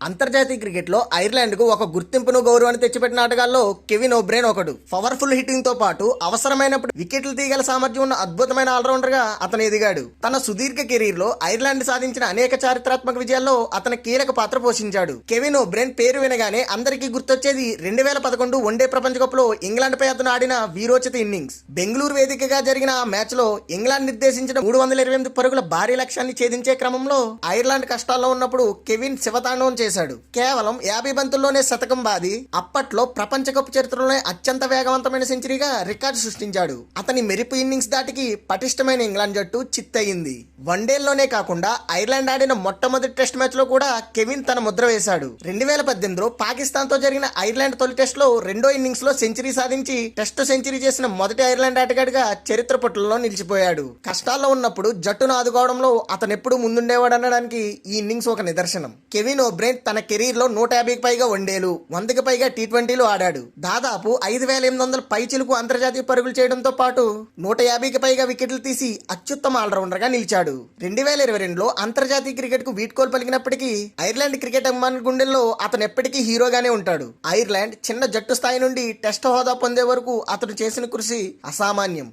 అంతర్జాతీయ క్రికెట్లో ఐర్లాండ్కు ఒక గుర్తింపును గౌరవాన్ని తెచ్చిపెట్టిన ఆటగాల్లో కెవిన్ ఓబ్రేన్ ఒకడు. పవర్ఫుల్ హిట్టింగ్ తో పాటు అవసరమైనప్పుడు వికెట్లు తీయగల సామర్థ్యం ఉన్న అద్భుతమైన ఆల్రౌండర్ గా అతను ఎదిగాడు. తన సుదీర్ఘ కెరీర్ లో ఐర్లాండ్ సాధించిన అనేక చారిత్రాత్మక విజయాల్లో అతను కీలక పాత్ర పోషించాడు. కెవిన్ ఓబ్రేన్ పేరు వినగానే అందరికీ గుర్తొచ్చేది 2011 వన్డే ప్రపంచ కప్ లో ఇంగ్లాండ్ పై అతను ఆడిన వీరోచిత ఇన్నింగ్స్. బెంగళూరు వేదికగా జరిగిన ఆ మ్యాచ్ లో ఇంగ్లాండ్ నిర్దేశించిన 328 పరుగుల భారీ లక్ష్యాన్ని ఛేదించే క్రమంలో ఐర్లాండ్ కష్టాల్లో ఉన్నప్పుడు కెవిన్ శివతాండవం చేశాడు. కేవలం 50 బంతుల్లోనే శతకం బాది అప్పట్లో ప్రపంచ కప్ చరిత్రలోనే అత్యంత వేగవంతమైన సెంచరీగా రికార్డు సృష్టించాడు. అతని మెరుపు ఇన్నింగ్స్ దాటికి పటిష్టమైన ఇంగ్లాండ్ జట్టు చిత్తయింది. వన్డేల్లోనే కాకుండా ఐర్లాండ్ ఆడిన మొట్టమొదటి టెస్ట్ మ్యాచ్ లో కూడా కెవిన్ తన ముద్ర వేశాడు. 2018లో పాకిస్తాన్ తో జరిగిన ఐర్లాండ్ తొలి టెస్ట్ లో రెండో ఇన్నింగ్స్ లో సెంచరీ సాధించి టెస్ట్ సెంచరీ చేసిన మొదటి ఐర్లాండ్ ఆటగాడిగా చరిత్ర పట్టులలో నిలిచిపోయాడు. కష్టాల్లో ఉన్నప్పుడు జట్టును ఆదుకోవడంలో అతను ఎప్పుడు ముందుండేవాడు అనడానికి ఈ ఇన్నింగ్స్ ఒక నిదర్శనం. కెవిన్ ఓబ్రేన్ తన కెరీర్ లో 150కి పైగా వన్డేలు, 100కి పైగా టీ20లు ఆడాడు. దాదాపు 5,800 పైచిలుకు అంతర్జాతీయ పరుగులు చేయడంతో పాటు 150కి పైగా వికెట్లు తీసి అత్యుత్తమ ఆల్రౌండర్ గా నిలిచాడు. 2022లో అంతర్జాతీయ క్రికెట్ కు వీడ్కోలు పలికినప్పటికీ ఐర్లాండ్ క్రికెట్ అభిమానుల గుండెల్లో అతను ఎప్పటికీ హీరోగానే ఉంటాడు. ఐర్లాండ్ చిన్న జట్టు స్థాయి నుండి టెస్ట్ హోదా పొందే వరకు అతను చేసిన కృషి అసామాన్యం.